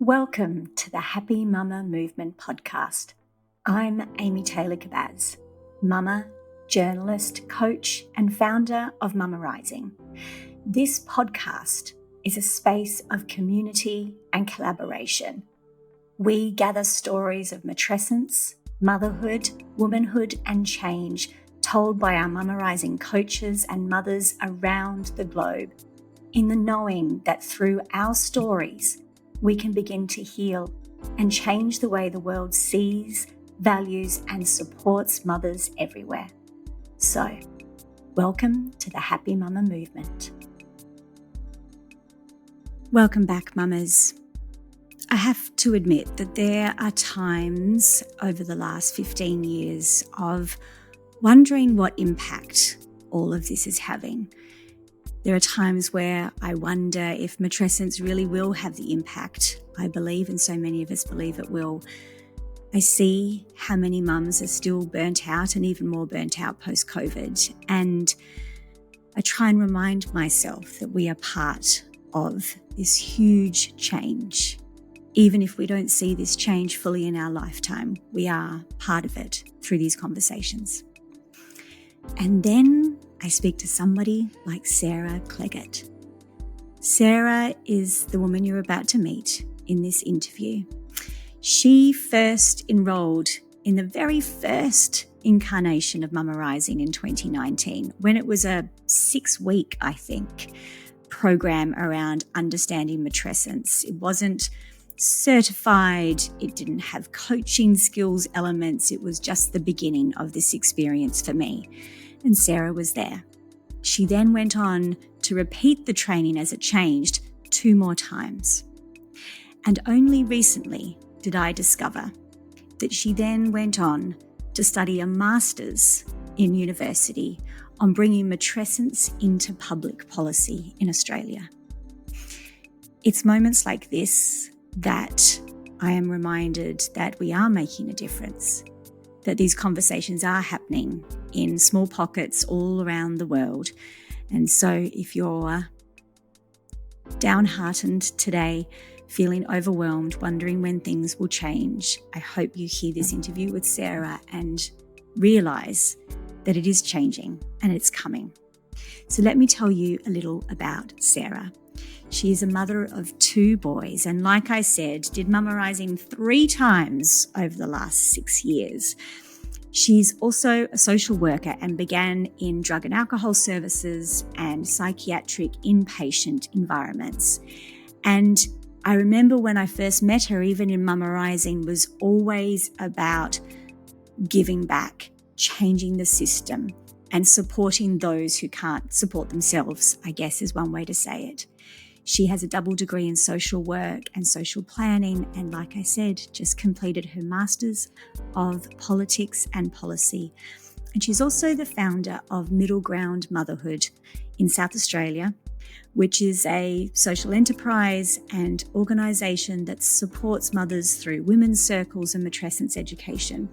Welcome to the Happy Mama Movement podcast. I'm Amy Taylor-Kabbaz, mama, journalist, coach, and founder of Mama Rising. This podcast is a space of community and collaboration. We gather stories of matrescence, motherhood, womanhood, and change told by our Mama Rising coaches and mothers around the globe, in the knowing that through our stories, we can begin to heal and change the way the world sees, values, and supports mothers everywhere. So, welcome to the Happy Mama Movement. Welcome back, mamas. I have to admit that there are times over the last 15 years of wondering what impact all of this is having. There are times where I wonder if matrescence really will have the impact I believe, and so many of us believe it will. I see how many mums are still burnt out and even more burnt out post-COVID. And I try and remind myself that we are part of this huge change. Even if we don't see this change fully in our lifetime, we are part of it through these conversations. And then I speak to somebody like Sara Cleggett. Sara is the woman you're about to meet in this interview. She first enrolled in the very first incarnation of Mama Rising in 2019, when it was a 6-week, I think, program around understanding matrescence. It wasn't certified, it didn't have coaching skills elements, it was just the beginning of this experience for me. And Sara was there. She then went on to repeat the training as it changed 2 more times. And only recently did I discover that she then went on to study a master's in university on bringing matrescence into public policy in Australia. It's moments like this that I am reminded that we are making a difference, that these conversations are happening in small pockets all around the world. And so if you're downhearted today, feeling overwhelmed, wondering when things will change, I hope you hear this interview with Sara and realise that it is changing and it's coming. So let me tell you a little about Sara. She is a mother of 2 boys, and like I said, did Mama Rising 3 times over the last 6 years. She's also a social worker and began in drug and alcohol services and psychiatric inpatient environments. And I remember when I first met her, even in Mama Rising, was always about giving back, changing the system, and supporting those who can't support themselves, I guess is one way to say it. She has a double degree in social work and social planning, and like I said, just completed her Masters of Politics and Policy. And she's also the founder of Middle Ground Motherhood in South Australia, which is a social enterprise and organisation that supports mothers through women's circles and matrescence education.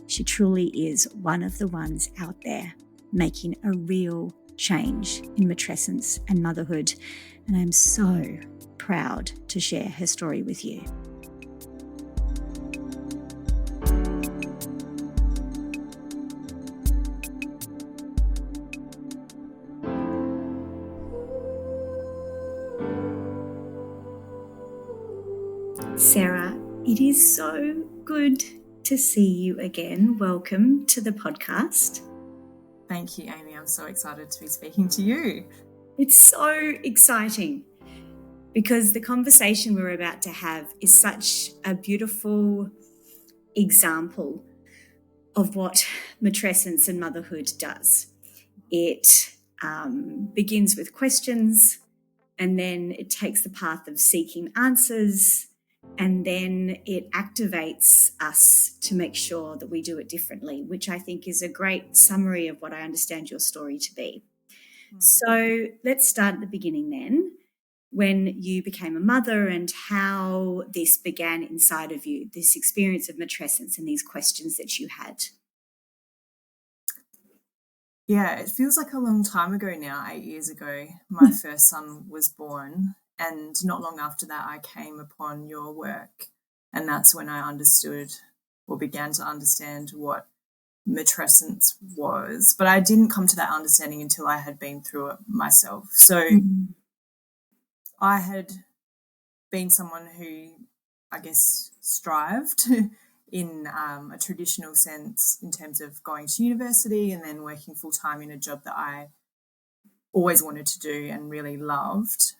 She truly is one of the ones out there making a real change in matrescence and motherhood. And I'm so proud to share her story with you. Sara, it is so good to see you again. Welcome to the podcast. Thank you, Amy. I'm so excited to be speaking to you. It's so exciting because the conversation we're about to have is such a beautiful example of what matrescence and motherhood does. It begins with questions, and then it takes the path of seeking answers, and then it activates us to make sure that we do it differently, which I think is a great summary of what I understand your story to be. So let's start at the beginning then, when you became a mother and how this began inside of you, this experience of matrescence and these questions that you had. Yeah, it feels like a long time ago now, 8 years ago. My first son was born, And not long after that, I came upon your work, and that's when I understood or began to understand what matrescence was. But I didn't come to that understanding until I had been through it myself. So I had been someone who, I guess, strived in a traditional sense in terms of going to university and then working full-time in a job that I always wanted to do and really loved.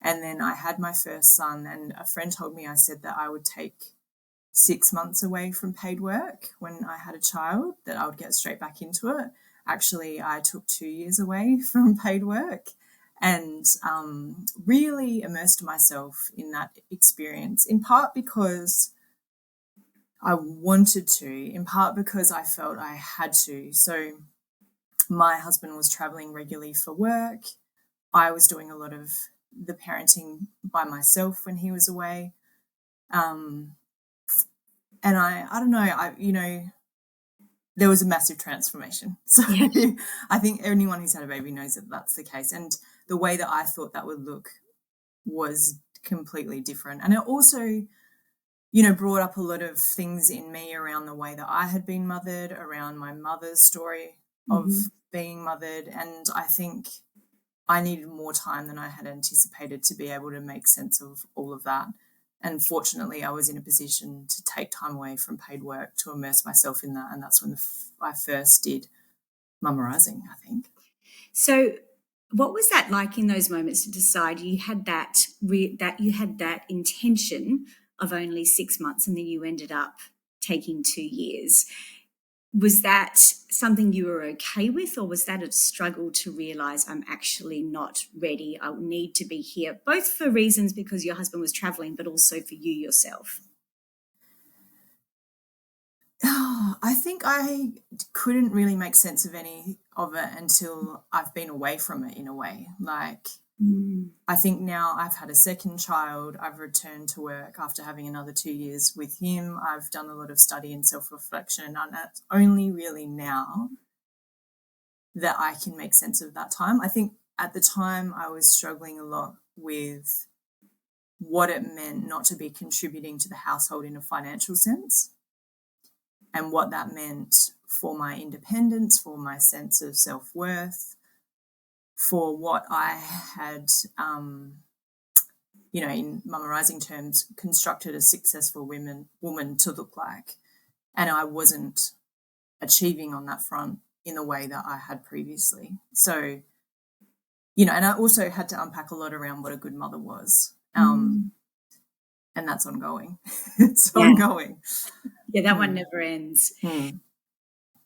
And then I had my first son, and a friend told me, I said that I would take 6 months away from paid work when I had a child, that I would get straight back into it. Actually, I took 2 years away from paid work and really immersed myself in that experience, in part because I wanted to, in part because I felt I had to. So my husband was traveling regularly for work. I was doing a lot of the parenting by myself when he was away. And I don't know, there was a massive transformation. So yeah. I think anyone who's had a baby knows that that's the case. And the way that I thought that would look was completely different. And it also, brought up a lot of things in me around the way that I had been mothered, around my mother's story of being mothered. And I think I needed more time than I had anticipated to be able to make sense of all of that. And fortunately, I was in a position to take time away from paid work to immerse myself in that. And that's when I first did mama rising, I think. So what was that like in those moments to decide you had that intention of only 6 months and then you ended up taking 2 years? Was that something you were okay with, or was that a struggle to realise I'm actually not ready? I need to be here, both for reasons because your husband was travelling, but also for you yourself? I think I couldn't really make sense of any of it until I've been away from it in a way. I think now I've had a second child. I've returned to work after having another 2 years with him. I've done a lot of study and self-reflection, and it's only really now that I can make sense of that time. I think at the time I was struggling a lot with what it meant not to be contributing to the household in a financial sense, and what that meant for my independence, for my sense of self-worth, for what I had, in mama rising terms, constructed a successful woman to look like. And I wasn't achieving on that front in the way that I had previously. So, and I also had to unpack a lot around what a good mother was. And that's ongoing. It's ongoing. Yeah, that one never ends.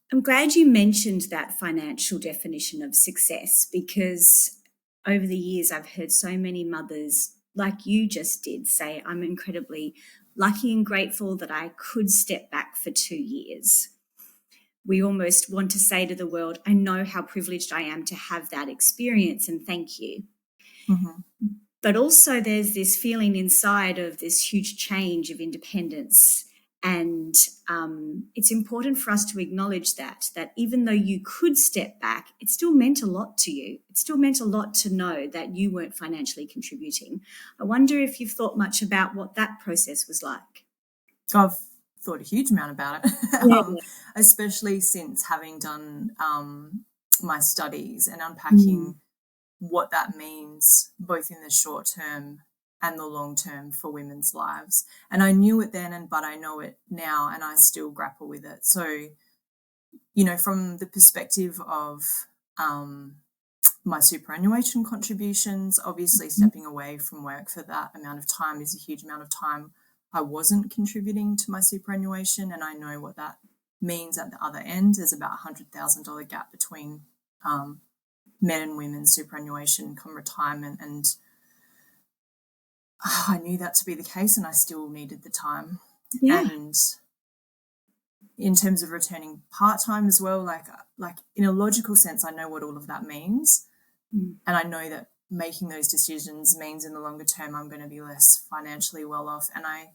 I'm glad you mentioned that financial definition of success, because over the years I've heard so many mothers, like you just did, say, I'm incredibly lucky and grateful that I could step back for 2 years. We almost want to say to the world, I know how privileged I am to have that experience and thank you. But also there's this feeling inside of this huge change of independence. And it's important for us to acknowledge that even though you could step back, it still meant a lot to you. It still meant a lot to know that you weren't financially contributing. I wonder if you've thought much about what that process was like. I've thought a huge amount about it, especially since having done my studies and unpacking what that means both in the short term and the long term for women's lives. And I knew it then, but I know it now, and I still grapple with it. So, from the perspective of my superannuation contributions, obviously stepping away from work for that amount of time is a huge amount of time I wasn't contributing to my superannuation, and I know what that means at the other end. There's about $100,000 gap between men and women's superannuation come retirement, and I knew that to be the case, and I still needed the time. And in terms of returning part-time as well, like in a logical sense, I know what all of that means, and I know that making those decisions means in the longer term I'm going to be less financially well off, and I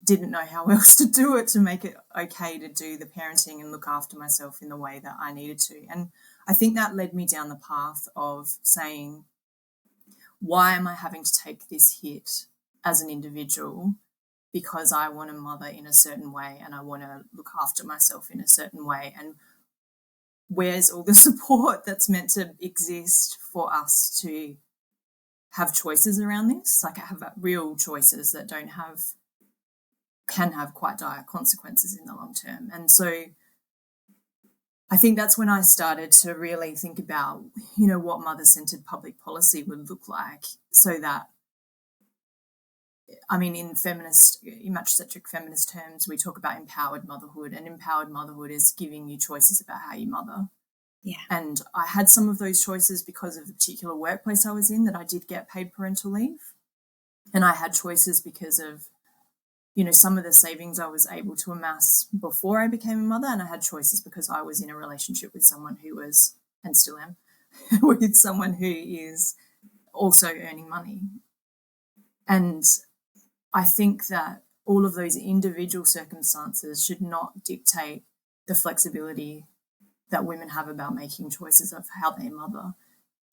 didn't know how else to do it to make it okay to do the parenting and look after myself in the way that I needed to. And I think that led me down the path of saying, why am I having to take this hit as an individual because I want to mother in a certain way and I want to look after myself in a certain way? And where's all the support that's meant to exist for us to have choices around this? Like, I have real choices that can have quite dire consequences in the long term. And so I think that's when I started to really think about, what mother-centered public policy would look like, so that, in matricentric feminist terms, we talk about empowered motherhood, and empowered motherhood is giving you choices about how you mother. Yeah. And I had some of those choices because of the particular workplace I was in, that I did get paid parental leave. And I had choices because of, some of the savings I was able to amass before I became a mother. And I had choices because I was in a relationship with someone who was, and still am, with someone who is also earning money. And I think that all of those individual circumstances should not dictate the flexibility that women have about making choices of how they mother.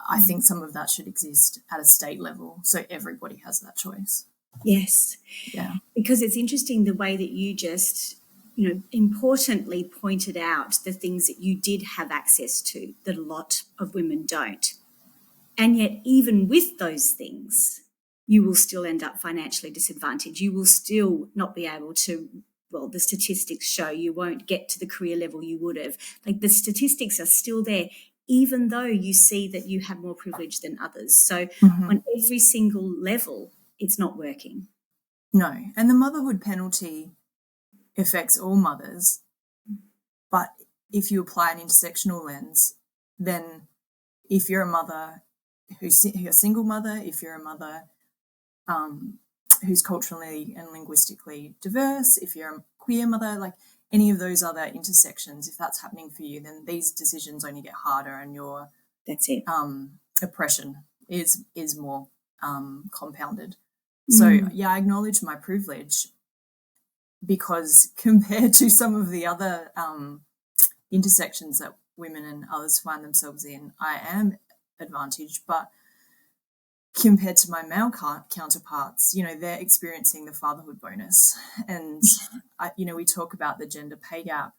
I think some of that should exist at a state level, so everybody has that choice. Yes. Yeah. Because it's interesting the way that you just, importantly pointed out the things that you did have access to that a lot of women don't. And yet, even with those things, you will still end up financially disadvantaged. You will still not be able to, well, the statistics show you won't get to the career level you would have. Like, the statistics are still there, even though you see that you have more privilege than others. So on every single level, it's not working. No. And the motherhood penalty affects all mothers. But if you apply an intersectional lens, then if you're a mother who's a single mother, if you're a mother who's culturally and linguistically diverse, if you're a queer mother, like any of those other intersections, if that's happening for you, then these decisions only get harder, and your oppression is more compounded. So, I acknowledge my privilege, because compared to some of the other intersections that women and others find themselves in, I am advantaged. But compared to my male counterparts, they're experiencing the fatherhood bonus. And, we talk about the gender pay gap,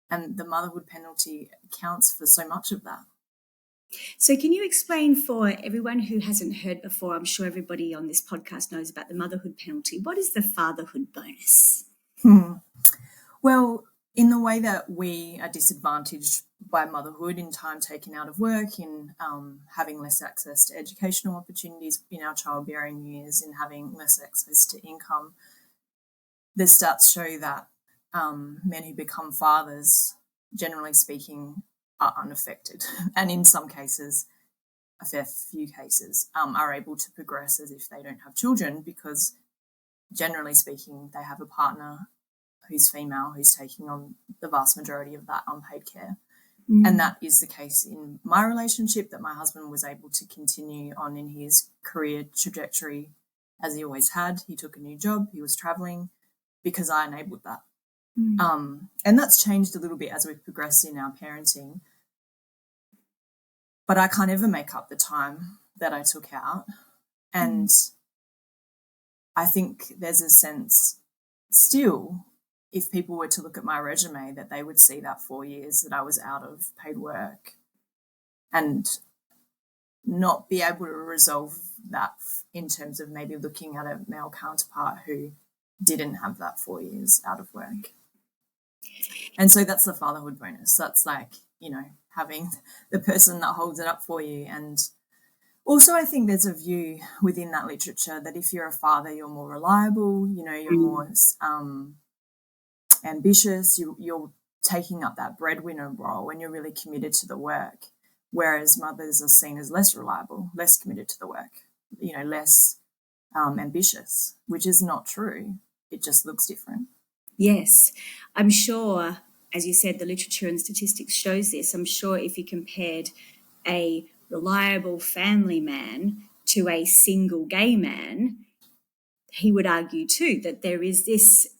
and the motherhood penalty accounts for so much of that. So can you explain for everyone who hasn't heard before, I'm sure everybody on this podcast knows about the motherhood penalty, what is the fatherhood bonus? Well, in the way that we are disadvantaged by motherhood in time taken out of work, in having less access to educational opportunities in our childbearing years, in having less access to income, the stats show that men who become fathers, generally speaking, are unaffected, and in some cases, a fair few cases, are able to progress as if they don't have children, because generally speaking, they have a partner who's female, who's taking on the vast majority of that unpaid care. And that is the case in my relationship, that my husband was able to continue on in his career trajectory as he always had. He took a new job, he was travelling, because I enabled that. And that's changed a little bit as we've progressed in our parenting. But I can't ever make up the time that I took out. And I think there's a sense still, if people were to look at my resume, that they would see that 4 years that I was out of paid work, and not be able to resolve that in terms of maybe looking at a male counterpart who didn't have that 4 years out of work. And so that's the fatherhood bonus. That's like, having the person that holds it up for you. And also, I think there's a view within that literature that if you're a father, you're more reliable, you're more ambitious, you're taking up that breadwinner role, and you're really committed to the work, whereas mothers are seen as less reliable, less committed to the work, less ambitious, which is not true. It just looks different. Yes, I'm sure, as you said, the literature and statistics shows this. I'm sure if you compared a reliable family man to a single gay man, he would argue too that there is this,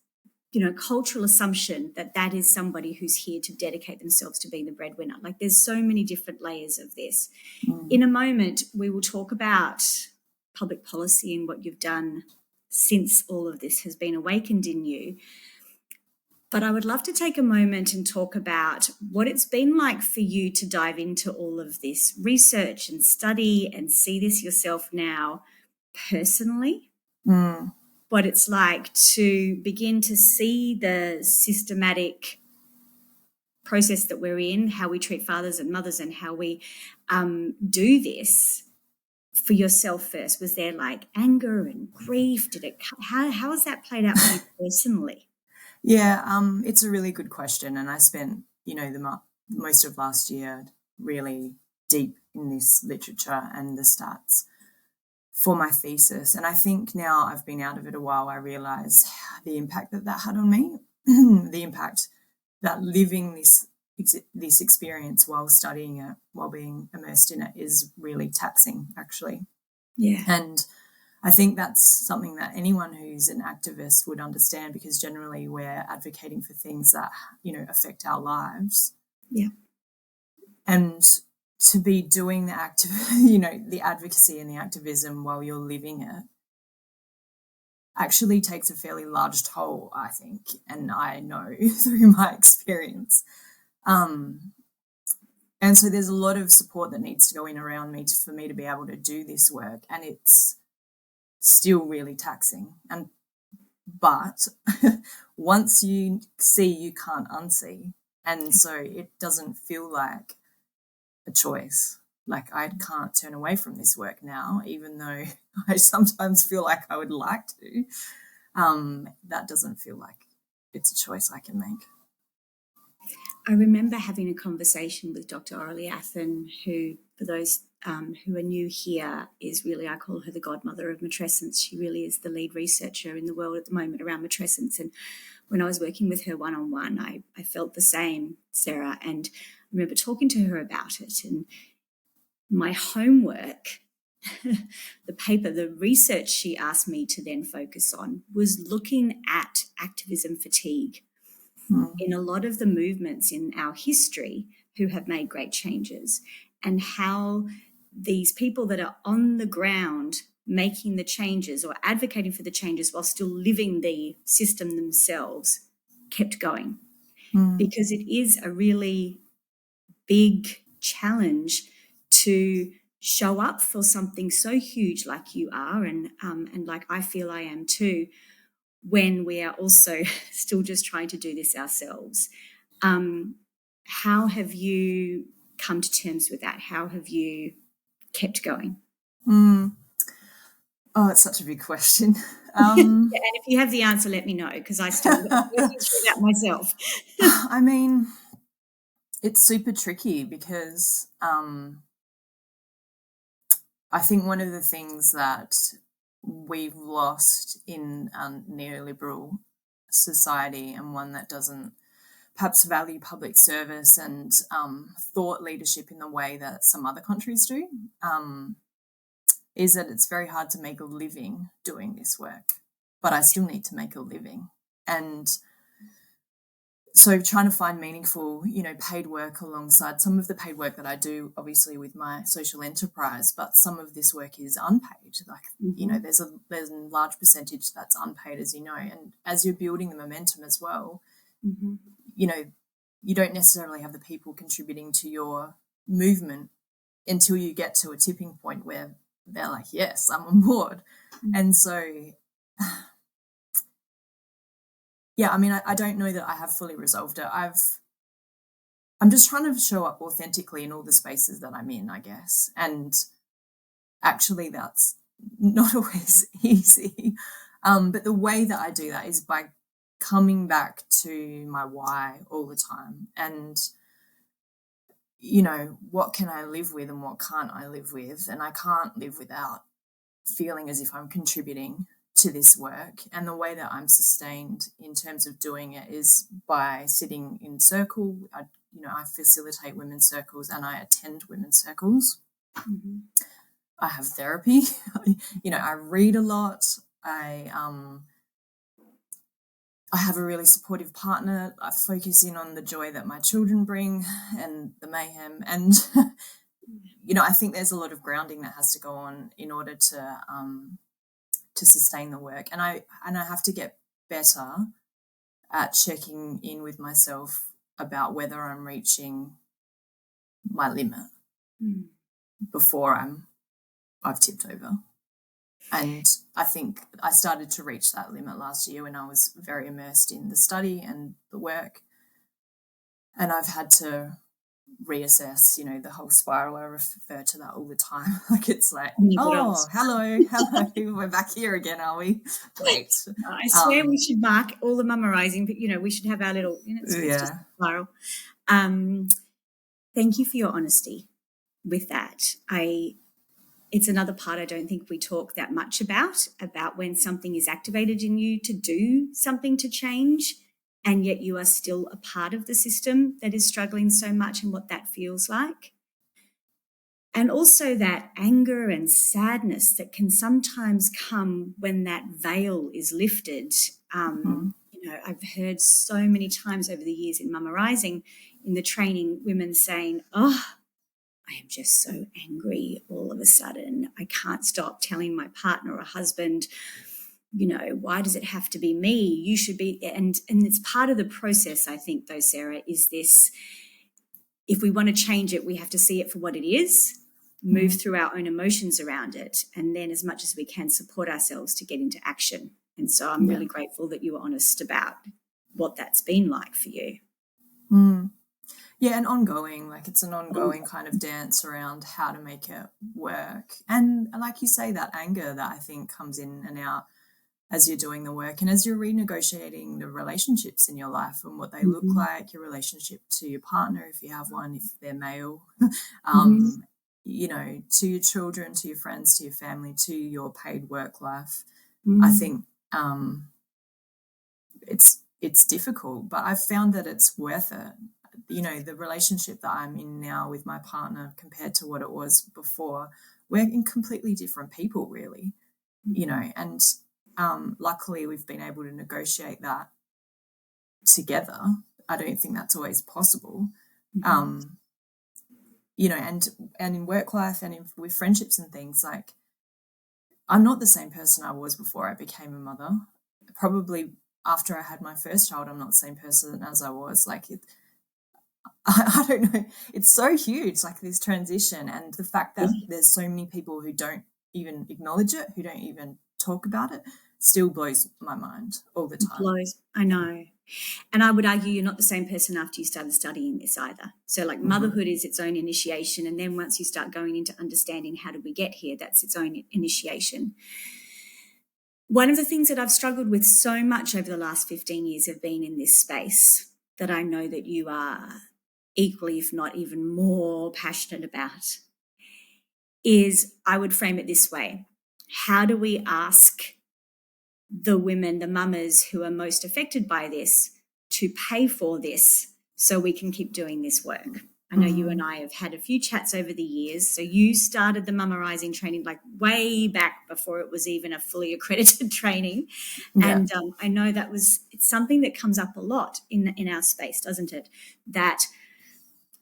cultural assumption that is somebody who's here to dedicate themselves to being the breadwinner. Like, there's so many different layers of this. In a moment, we will talk about public policy and what you've done since all of this has been awakened in you. But I would love to take a moment and talk about what it's been like for you to dive into all of this research and study and see this yourself now personally. What it's like to begin to see the systematic process that we're in, how we treat fathers and mothers, and how we do this for yourself first. Was there like anger and grief? How has that played out for you personally? Yeah, it's a really good question, and I spent, most of last year really deep in this literature and the stats for my thesis. And I think now I've been out of it a while, I realise the impact that had on me, the impact that living this experience while studying it, while being immersed in it, is really taxing, actually. Yeah. And I think that's something that anyone who's an activist would understand, because generally we're advocating for things that, affect our lives. Yeah. And to be doing the the advocacy and the activism while you're living it actually takes a fairly large toll, I think, and I know through my experience. And so there's a lot of support that needs to go in around me for me to be able to do this work, and it's still really taxing. But once you see, you can't unsee, and so it doesn't feel like a choice. Like, I can't turn away from this work now, even though I sometimes feel like I would like to. That doesn't feel like it's a choice I can make. I remember having a conversation with Dr. Aurelie Athen, who, for those who are new here, is really, I call her the godmother of matrescence. She really is the lead researcher in the world at the moment around matrescence. And when I was working with her one-on-one, I felt the same, Sarah. And I remember talking to her about it. And my homework, the paper, the research she asked me to then focus on was looking at activism fatigue in a lot of the movements in our history who have made great changes, and how these people that are on the ground making the changes or advocating for the changes while still living the system themselves kept going. Because it is a really big challenge to show up for something so huge like you are, and like I feel I am too, when we are also still just trying to do this ourselves. How have you come to terms with that? How have you kept going? Oh, it's such a big question. And if you have the answer, let me know, because I still working through that myself. I mean, it's super tricky because I think one of the things that we've lost in a neoliberal society, and one that doesn't perhaps value public service and thought leadership in the way that some other countries do, is that it's very hard to make a living doing this work. But I still need to make a living. And so trying to find meaningful, paid work alongside some of the paid work that I do, obviously, with my social enterprise, but some of this work is unpaid. Like, there's a large percentage that's unpaid, as you know, and as you're building the momentum as well, you don't necessarily have the people contributing to your movement until you get to a tipping point where they're like, yes, I'm on board. And so, yeah, I mean, I don't know that I have fully resolved it. I'm just trying to show up authentically in all the spaces that I'm in, I guess. And actually that's not always easy. But the way that I do that is by coming back to my why all the time. And, what can I live with and what can't I live with? And I can't live without feeling as if I'm contributing to this work. And the way that I'm sustained in terms of doing it is by sitting in circle. I facilitate women's circles and I attend women's circles. I have therapy. I read a lot. I have a really supportive partner. I focus in on the joy that my children bring and the mayhem. And, I think there's a lot of grounding that has to go on in order to sustain the work. And I have to get better at checking in with myself about whether I'm reaching my limit before I've tipped over. And I think I started to reach that limit last year when I was very immersed in the study and the work. And I've had to reassess, the whole spiral. I refer to that all the time. Like it's like, hello, we're back here again, are we? Great. I swear we should mark all the mummerizing, but, we should have our little, it's just a spiral. Thank you for your honesty with that. It's another part I don't think we talk that much about when something is activated in you to do something to change, and yet you are still a part of the system that is struggling so much, and what that feels like. And also that anger and sadness that can sometimes come when that veil is lifted. I've heard so many times over the years in Mama Rising, in the training, women saying, I am just so angry all of a sudden. I can't stop telling my partner or husband, why does it have to be me? You should be. And it's part of the process, I think, though, Sarah, is this: if we want to change it, we have to see it for what it is, move through our own emotions around it, and then as much as we can support ourselves to get into action. And so I'm really grateful that you were honest about what that's been like for you. Yeah, and ongoing, it's an ongoing kind of dance around how to make it work. And like you say, that anger that I think comes in and out as you're doing the work and as you're renegotiating the relationships in your life and what they look like, your relationship to your partner, if you have one, if they're male, to your children, to your friends, to your family, to your paid work life. I think it's difficult, but I've found that it's worth it. The relationship that I'm in now with my partner compared to what it was before, we're in completely different people, really, and luckily we've been able to negotiate that together. I don't think that's always possible, and in work life and with friendships and things, I'm not the same person I was before I became a mother. Probably after I had my first child, I'm not the same person as I was. I don't know. It's so huge, this transition, and the fact that there's so many people who don't even acknowledge it, who don't even talk about it, still blows my mind all the time. It blows. I know. And I would argue you're not the same person after you started studying this either. So motherhood is its own initiation, and then once you start going into understanding how did we get here, that's its own initiation. One of the things that I've struggled with so much over the last 15 years of being in this space that I know that you are equally, if not even more passionate about, is I would frame it this way. How do we ask the women, the mamas who are most affected by this, to pay for this so we can keep doing this work? I know you and I have had a few chats over the years. So you started the Mama Rising training way back before it was even a fully accredited training. Yeah. And I know it's something that comes up a lot in our space, doesn't it? That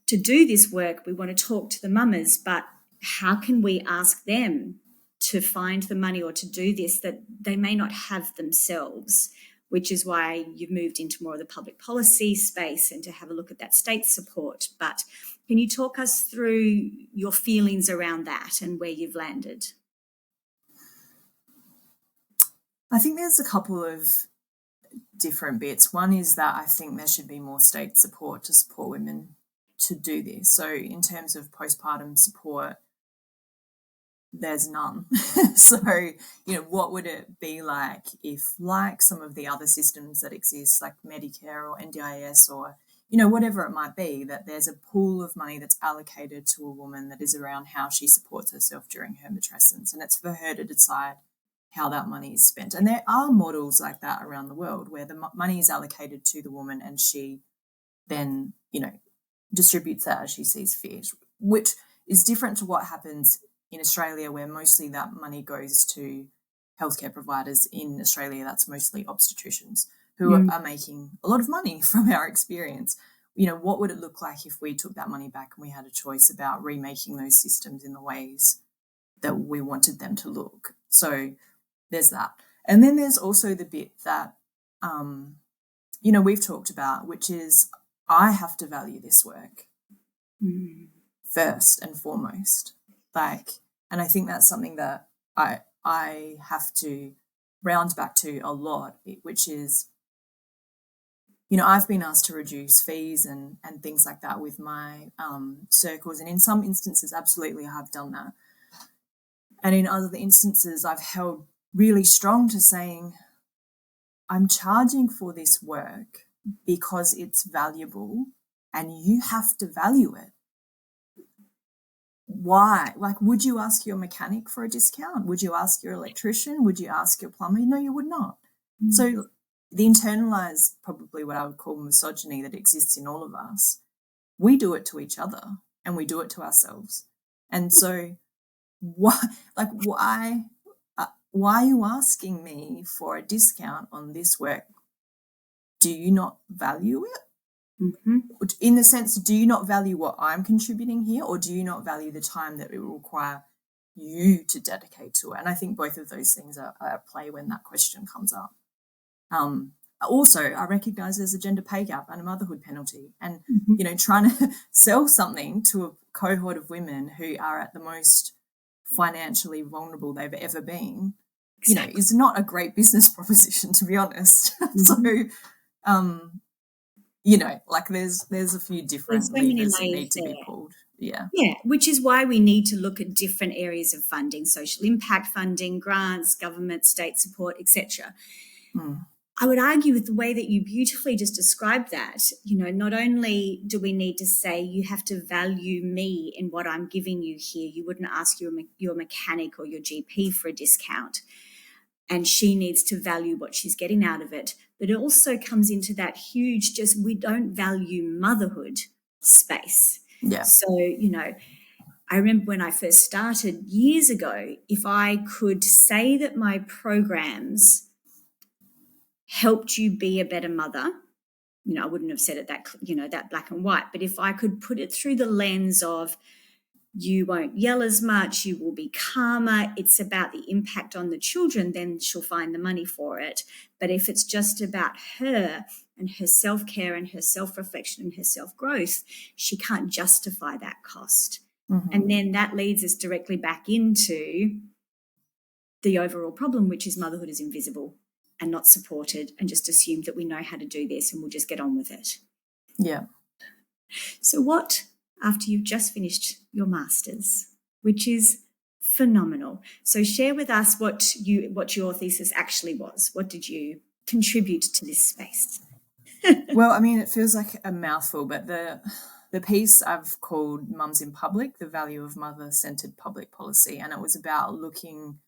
to do this work, we want to talk to the mamas, but how can we ask them to find the money or to do this that they may not have themselves, which is why you've moved into more of the public policy space and to have a look at that state support. But can you talk us through your feelings around that and where you've landed? I think there's a couple of different bits. One is that I think there should be more state support to support women to do this. So in terms of postpartum support, there's none. So, what would it be like if, like some of the other systems that exist, like Medicare or NDIS or, whatever it might be, that there's a pool of money that's allocated to a woman that is around how she supports herself during her matrescence, and it's for her to decide how that money is spent. And there are models like that around the world where the money is allocated to the woman and she then, distributes that as she sees fit, which is different to what happens in Australia, where mostly that money goes to healthcare providers. In Australia, that's mostly obstetricians who are making a lot of money from our experience, what would it look like if we took that money back and we had a choice about remaking those systems in the ways that we wanted them to look? So there's that. And then there's also the bit that, we've talked about, which is I have to value this work first and foremost. And I think that's something that I have to round back to a lot, which is, I've been asked to reduce fees and things like that with my circles. And in some instances, absolutely, I have done that. And in other instances, I've held really strong to saying, I'm charging for this work because it's valuable and you have to value it. Why? Would you ask your mechanic for a discount? Would you ask your electrician? Would you ask your plumber? No, you would not. So the internalized, probably what I would call misogyny that exists in all of us, we do it to each other and we do it to ourselves. And so why are you asking me for a discount on this work? Do you not value it? In the sense, do you not value what I'm contributing here, or do you not value the time that it will require you to dedicate to it? And I think both of those things are at play when that question comes up. Also, I recognise there's a gender pay gap and a motherhood penalty. And, trying to sell something to a cohort of women who are at the most financially vulnerable they've ever been, is not a great business proposition, to be honest. So, there's a few different levers that need to be pulled. Yeah, which is why we need to look at different areas of funding, social impact funding, grants, government, state support, etc. I would argue with the way that you beautifully just described that, not only do we need to say you have to value me in what I'm giving you here, you wouldn't ask your mechanic or your GP for a discount, and she needs to value what she's getting out of it. But it also comes into that huge we don't value motherhood space. Yeah. So, I remember when I first started years ago, if I could say that my programs helped you be a better mother, I wouldn't have said it that black and white, but if I could put it through the lens of you won't yell as much, you will be calmer, it's about the impact on the children, then she'll find the money for it. But if it's just about her and her self-care and her self-reflection and her self-growth, she can't justify that cost. And then that leads us directly back into the overall problem, which is motherhood is invisible and not supported and just assumed that we know how to do this and we'll just get on with it. Yeah. So what, after you've just finished your master's, which is phenomenal, so share with us what your thesis actually was. What did you contribute to this space? Well, I mean, it feels like a mouthful, but the piece I've called Mums in Public, the Value of Mother-Centred Public Policy, and it was about looking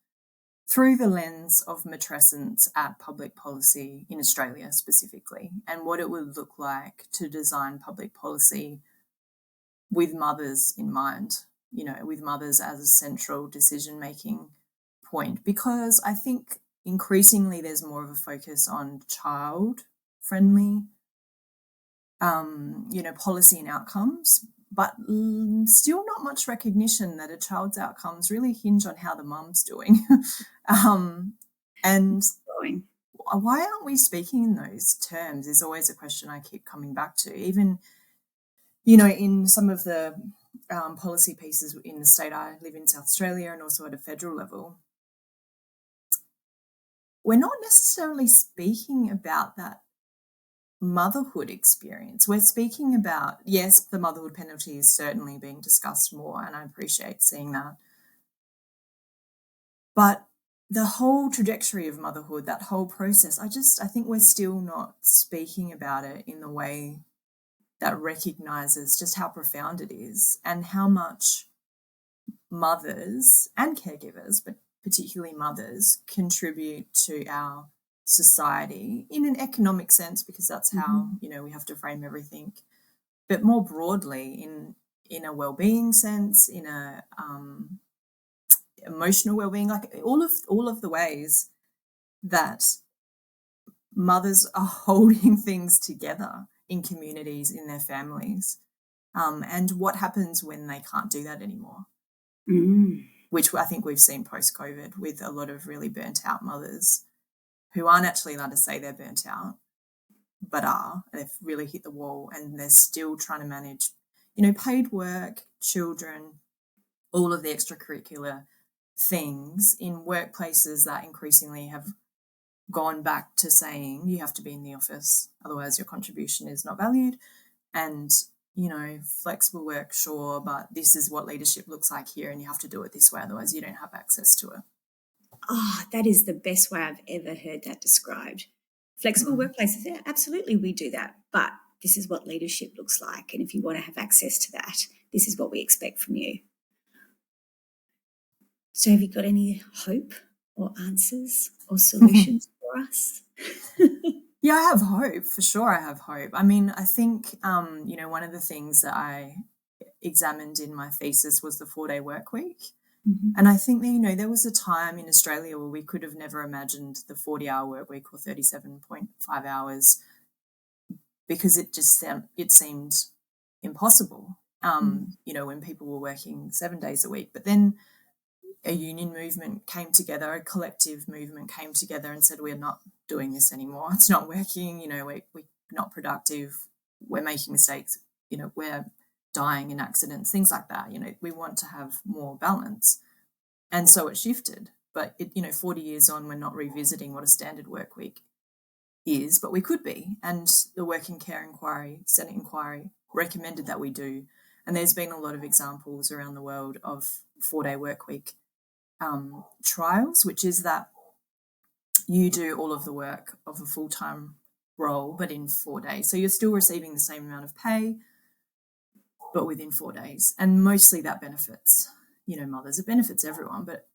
through the lens of matrescence at public policy in Australia specifically, and what it would look like to design public policy with mothers in mind, with mothers as a central decision-making point. Because I think increasingly there's more of a focus on child-friendly, policy and outcomes, but still not much recognition that a child's outcomes really hinge on how the mum's doing. And why aren't we speaking in those terms is always a question I keep coming back to. Even, in some of the policy pieces in the state I live in, South Australia, and also at a federal level, we're not necessarily speaking about that motherhood experience. We're speaking about, yes, the motherhood penalty is certainly being discussed more, and I appreciate seeing that. But the whole trajectory of motherhood, that whole process, I think we're still not speaking about it in the way that recognises just how profound it is and how much mothers and caregivers, but particularly mothers, contribute to our society in an economic sense, because that's how we have to frame everything, but more broadly in a well-being sense, in a emotional well-being, like all of the ways that mothers are holding things together in communities, in their families, and what happens when they can't do that anymore, which I think we've seen post-COVID with a lot of really burnt out mothers who aren't actually allowed to say they're burnt out, but are. They've really hit the wall and they're still trying to manage, paid work, children, all of the extracurricular things in workplaces that increasingly have gone back to saying you have to be in the office, otherwise your contribution is not valued. And, flexible work, sure, but this is what leadership looks like here and you have to do it this way, otherwise you don't have access to it. Oh, that is the best way I've ever heard that described. Flexible workplaces, yeah, absolutely, we do that. But this is what leadership looks like. And if you want to have access to that, this is what we expect from you. So have you got any hope or answers or solutions for us? Yeah, I have hope. For sure I have hope. I mean, I think, one of the things that I examined in my thesis was the 4-day work week. And I think that, there was a time in Australia where we could have never imagined the 40-hour work week or 37.5 hours because it seemed impossible, when people were working 7 days a week. But then a union movement came together, a collective movement came together and said, we're not doing this anymore. It's not working. We're not productive. We're making mistakes. We're dying in accidents, things like that. We want to have more balance. And so it shifted. But, 40 years on, we're not revisiting what a standard work week is, but we could be. And the Working Care Inquiry, Senate inquiry, recommended that we do. And there's been a lot of examples around the world of 4-day work week trials, which is that you do all of the work of a full-time role, but in 4 days. So you're still receiving the same amount of pay, but within 4 days. And mostly that benefits, mothers. It benefits everyone. But,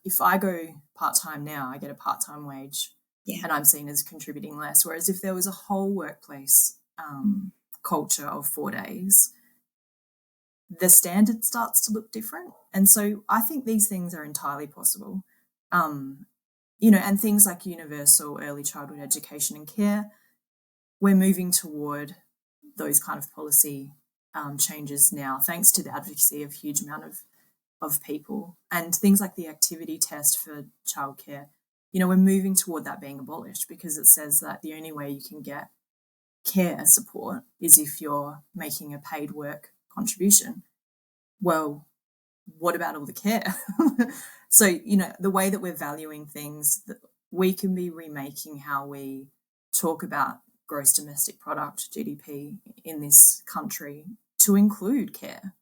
if I go part-time now, I get a part-time wage and I'm seen as contributing less. Whereas if there was a whole workplace culture of 4 days, the standard starts to look different. And so I think these things are entirely possible. And things like universal early childhood education and care, we're moving toward those kind of policy changes now, thanks to the advocacy of a huge amount of people. And things like the activity test for childcare, we're moving toward that being abolished because it says that the only way you can get care support is if you're making a paid work contribution. Well, what about all the care? So, the way that we're valuing things, that we can be remaking how we talk about gross domestic product, GDP, in this country to include care.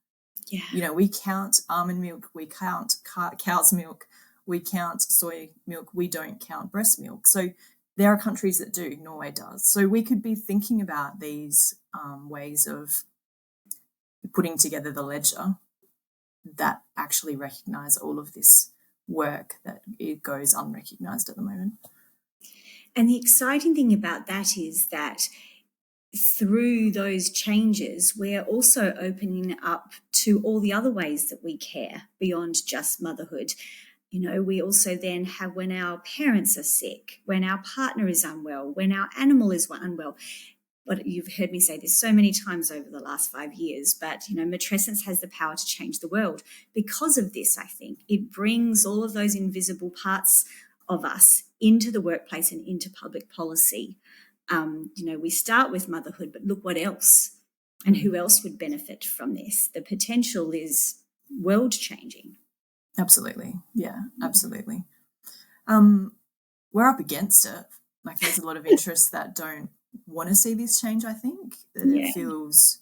Yeah. We count almond milk, we count cow's milk, we count soy milk, we don't count breast milk. So there are countries that do, Norway does. So we could be thinking about these ways of putting together the ledger that actually recognise all of this work that it goes unrecognised at the moment. And the exciting thing about that is that through those changes, we're also opening up to all the other ways that we care beyond just motherhood. We also then have when our parents are sick, when our partner is unwell, when our animal is unwell. But you've heard me say this so many times over the last 5 years, but, matrescence has the power to change the world. Because of this, I think, it brings all of those invisible parts of us into the workplace and into public policy. We start with motherhood, but look what else and who else would benefit from this. The potential is world-changing. Absolutely. Yeah, absolutely. We're up against it. Like there's a lot of interests that don't want to see this change, I think. It feels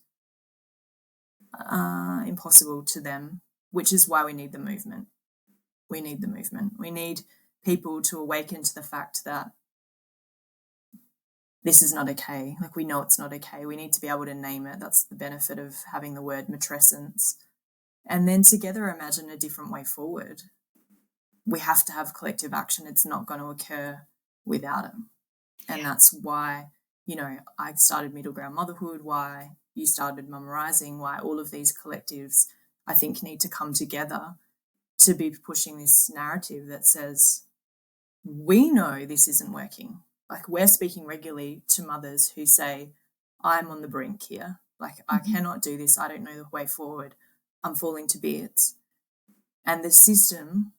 impossible to them, which is why we need the movement. We need the movement. We need people to awaken to the fact that this is not okay. Like we know it's not okay. We need to be able to name it. That's the benefit of having the word matrescence. And then together imagine a different way forward. We have to have collective action. It's not going to occur without it. And that's why, I started Middle Ground Motherhood, why you started Mum Rising, why all of these collectives, I think, need to come together to be pushing this narrative that says, we know this isn't working. Like we're speaking regularly to mothers who say, I'm on the brink here. Like, I cannot do this. I don't know the way forward. I'm falling to bits. And the system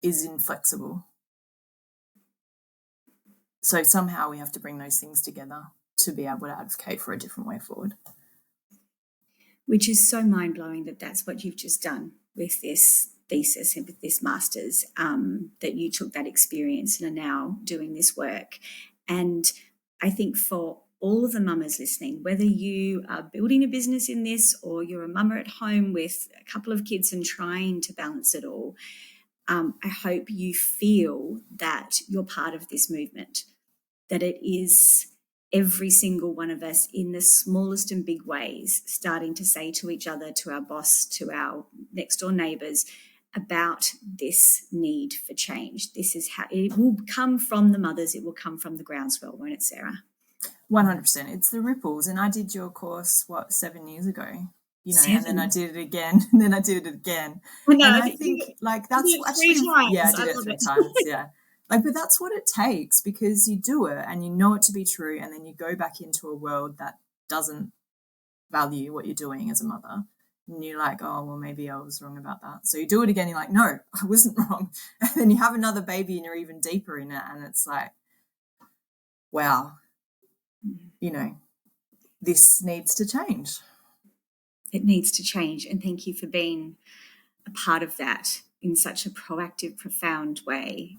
is inflexible. So somehow we have to bring those things together to be able to advocate for a different way forward. Which is so mind-blowing that that's what you've just done with this thesis and with this master's, that you took that experience and are now doing this work. And I think for all of the mamas listening, whether you are building a business in this or you're a mama at home with a couple of kids and trying to balance it all, I hope you feel that you're part of this movement, that it is every single one of us in the smallest and big ways starting to say to each other, to our boss, to our next door neighbours, about this need for change. This is how it will come from the mothers. It will come from the groundswell, won't it, Sarah? 100%. It's the ripples. And I did your course, 7 years ago? And then I did it again, and then I did it again. And I think, like, that's actually, I did it 3 times, yeah. Like, but that's what it takes, because you do it and you know it to be true, and then you go back into a world that doesn't value what you're doing as a mother. And you're like, oh, well, maybe I was wrong about that. So you do it again. You're like, no, I wasn't wrong. And then you have another baby and you're even deeper in it. And it's like, wow, this needs to change. It needs to change. And thank you for being a part of that in such a proactive, profound way.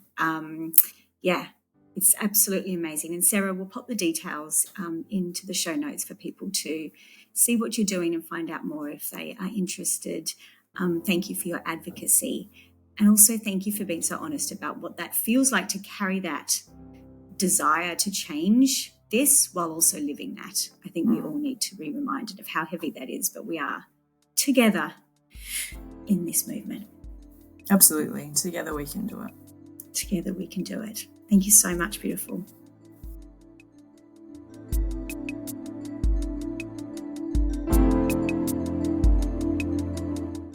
It's absolutely amazing. And Sarah, we'll pop the details into the show notes for people to see what you're doing and find out more if they are interested. Thank you for your advocacy. And also thank you for being so honest about what that feels like to carry that desire to change this while also living that. I think we all need to be reminded of how heavy that is, but we are together in this movement. Absolutely. Together we can do it. Together we can do it. Thank you so much, beautiful.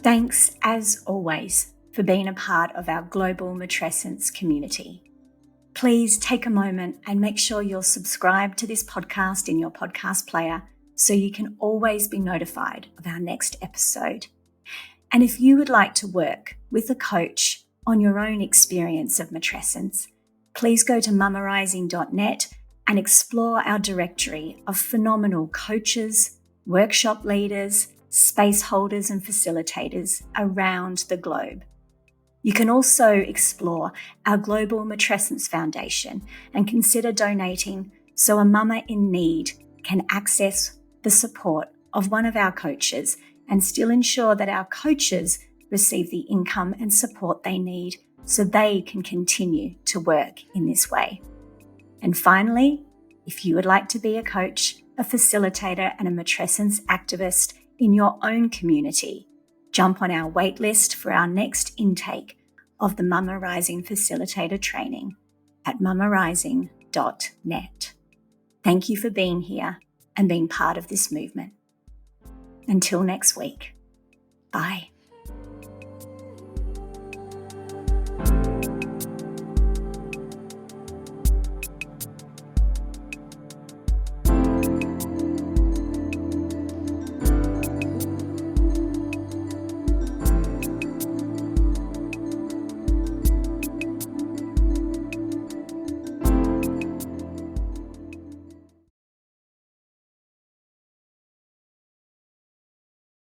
Thanks, as always, for being a part of our global Matrescence community. Please take a moment and make sure you're subscribed to this podcast in your podcast player so you can always be notified of our next episode. And if you would like to work with a coach on your own experience of matrescence, please go to mamarising.net and explore our directory of phenomenal coaches, workshop leaders, space holders and facilitators around the globe. You can also explore our Global Matrescence Foundation and consider donating so a mama in need can access the support of one of our coaches and still ensure that our coaches receive the income and support they need so they can continue to work in this way. And finally, if you would like to be a coach, a facilitator and a matrescence activist in your own community, jump on our waitlist for our next intake of the Mama Rising Facilitator Training at mamarising.net. Thank you for being here and being part of this movement. Until next week, bye.